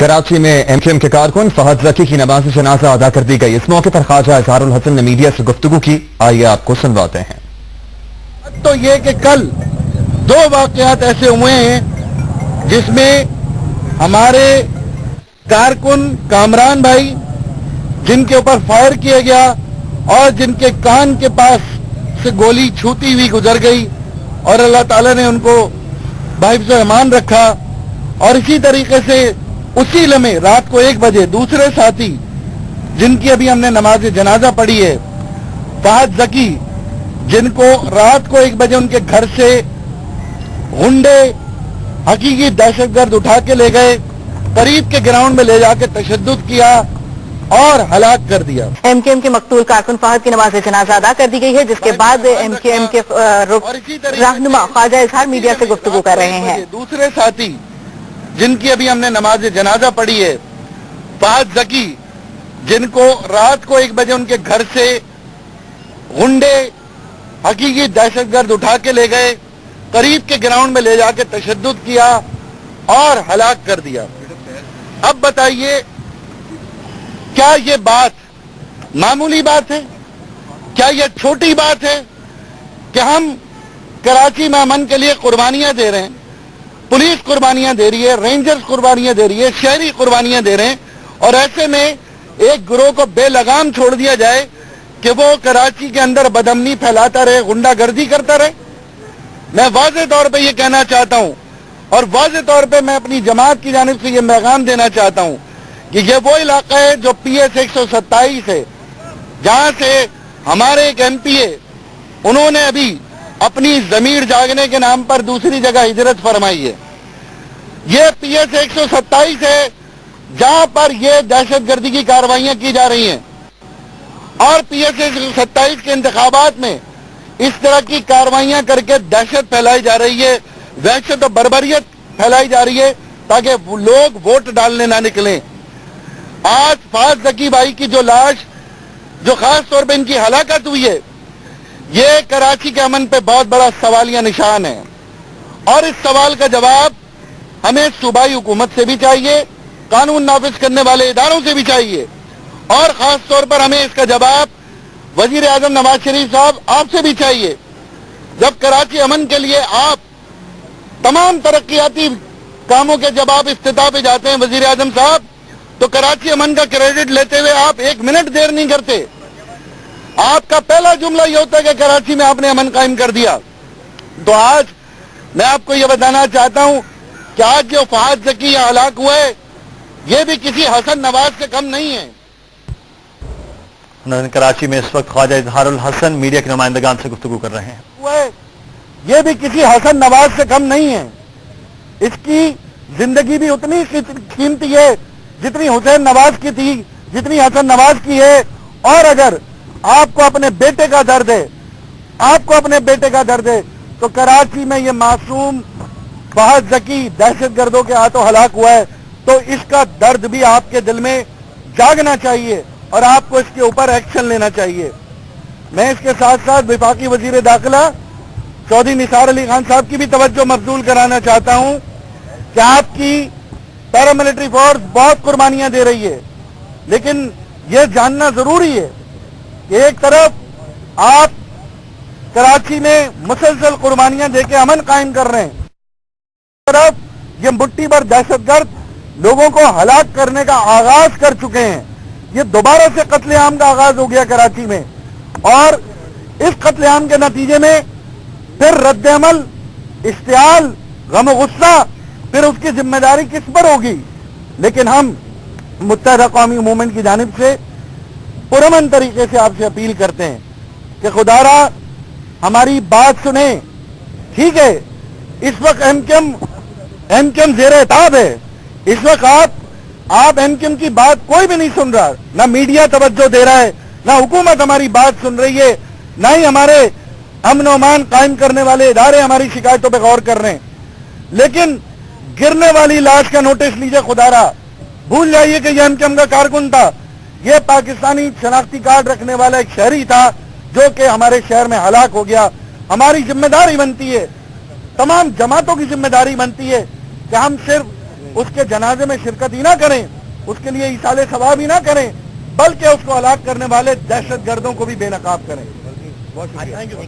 कराची में एमक्यूएम के कारकुन फहद जकी की नमाज जनाजा अदा कर दी गई। इस मौके पर ख्वाजा इजहारुल हसन ने मीडिया से गुफ्तगू की। आइए आपको सुनवाते हैं। तो ये कि कल दो वाकयात ऐसे हुए हैं जिसमें हमारे कारकुन कामरान भाई जिनके ऊपर फायर किया गया और जिनके कान के पास से गोली छूती हुई गुजर गई और अल्लाह ताला ने उनको बाहिफ्ज़ रहमान रखा। और इसी तरीके से उसी लम्हे रात को 1 बजे दूसरे साथी जिनकी अभी हमने नमाज जनाजा पढ़ी है, फहद जकी, जिनको रात को 1 बजे उनके घर से गुंडे हकीकी दहशतगर्द उठा के ले गए, करीब के ग्राउंड में ले जाके तशद्दुद किया और हलाक कर दिया। एमक्यूएम के मकतूल कारकुन फहद की नमाज जनाजा अदा कर दी गई है, जिसके बाद एमक्यूएम के रहनुमा ख्वाजा इजहार मीडिया से गुफ्तगू कर रहे हैं। दूसरे साथी जिनकी अभी हमने नमाज जनाजा पढ़ी है, फहद जकी, जिनको रात को 1 बजे उनके घर से गुंडे हकीकी दहशतगर्द उठा के ले गए, करीब के ग्राउंड में ले जाके तशद्दुद किया और हलाक कर दिया। अब बताइए, क्या ये बात मामूली बात है? क्या ये छोटी बात है कि हम कराची में अमन के लिए कुर्बानियां दे रहे हैं? पुलिस कुर्बानियां दे रही है, रेंजर्स कुर्बानियां दे रही है, शहरी कुर्बानियां दे रहे हैं, और ऐसे में एक गिरोह को बेलगाम छोड़ दिया जाए कि वो कराची के अंदर बदअमनी फैलाता रहे, गुंडागर्दी करता रहे। मैं वाज़ेह तौर पे ये कहना चाहता हूं और वाज़ेह तौर पे मैं अपनी जमात की जानिब से ये पैगाम देना चाहता हूं कि ये वो इलाका है जो PS 127 है, जहां से हमारे एक MP है, उन्होंने अभी अपनी जमीर जागने के नाम पर दूसरी जगह हिजरत फरमाई है। ये PS 127 है जहां पर ये दहशतगर्दी की कार्रवाइयां की जा रही हैं, और PS 127 के इंतखाबात में इस तरह की कार्रवाइयां करके दहशत फैलाई जा रही है, वहशत और बर्बरियत फैलाई जा रही है ताकि लोग वोट डालने ना निकलें। आज फहद जकी भाई की जो लाश, जो खास तौर पे इनकी हलाकत हुई है, ये कराची के अमन पे बहुत बड़ा सवालिया निशान है, और इस सवाल का जवाब हमें सूबाई हुकूमत से भी चाहिए, कानून नाफिज करने वाले इदारों से भी चाहिए, और खास तौर पर हमें इसका जवाब वजीर आजम नवाज शरीफ साहब आपसे भी चाहिए। जब कराची अमन के लिए आप तमाम तरक्याती कामों के जब आप इफ्तिताह पे जाते हैं वजीर आजम साहब, तो कराची अमन का क्रेडिट लेते हुए आप 1 मिनट देर नहीं करते। आपका पहला जुमला ये होता है कि कराची में आपने अमन कायम कर दिया। तो आज मैं आपको ये बताना चाहता हूं कि आज जो फहद जकी हलाक हुआ है, ये भी किसी हसन नवाज से कम नहीं है। कराची में इस वक्त ख्वाजा इजहारुल हसन मीडिया के नुमाइंदगान से गुफ्तगू कर रहे हैं। ये भी किसी हसन नवाज से कम नहीं है। इसकी जिंदगी भी उतनी कीमती है जितनी हुसैन नवाज की थी, जितनी हसन नवाज की है। और अगर आपको अपने बेटे का दर्द है, आपको अपने बेटे का दर्द है, तो कराची में ये मासूम फहद जकी दहशतगर्दों के हाथों हलाक हुआ है, तो इसका दर्द भी आपके दिल में जागना चाहिए और आपको इसके ऊपर एक्शन लेना चाहिए। मैं इसके साथ साथ वफाकी वजीर दाखिला चौधरी निसार अली खान साहब की भी तवज्जो मबजूल कराना चाहता हूं कि आपकी पैरामिलिट्री फोर्स बहुत कुर्बानियां दे रही है, लेकिन यह जानना जरूरी है कि एक तरफ आप कराची में मुसलसल कुर्बानियां देके अमन कायम कर रहे हैं, एक तरफ ये मुट्ठी भर दहशतगर्द लोगों को हलाक करने का आगाज कर चुके हैं। ये दोबारा से कत्लेआम का आगाज हो गया कराची में, और इस कत्लेआम के नतीजे में फिर रद्द-ए-अमल, इश्तियाल, गम और गुस्सा, फिर उसकी जिम्मेदारी किस पर होगी? लेकिन हम मुत्तहदा कौमी मूवमेंट की जानिब से पुरअमन तरीके से आपसे अपील करते हैं कि खुदारा हमारी बात सुने। ठीक है, इस वक्त एमक्यूएम ज़ेर-ए-ताब है। इस वक्त आप एमक्यूएम की बात कोई भी नहीं सुन रहा, ना मीडिया तवज्जो दे रहा है, ना हुकूमत हमारी बात सुन रही है, ना ही हमारे अमन अमान कायम करने वाले इदारे हमारी शिकायतों पर गौर कर रहे हैं। लेकिन गिरने वाली लाश का नोटिस लीजिए खुदारा, भूल जाइए कि यह एमक्यूएम का कारकुन था। यह पाकिस्तानी शनाख्ती कार्ड रखने वाला एक शहरी था जो कि हमारे शहर में हलाक हो गया। हमारी जिम्मेदारी बनती है, तमाम जमातों की जिम्मेदारी बनती है कि हम सिर्फ उसके जनाजे में शिरकत ही ना करें, उसके लिए इसाले सवाब ही ना करें, बल्कि उसको हलाक करने वाले दहशतगर्दों को भी बेनकाब करें। बहुत शुक्रिया।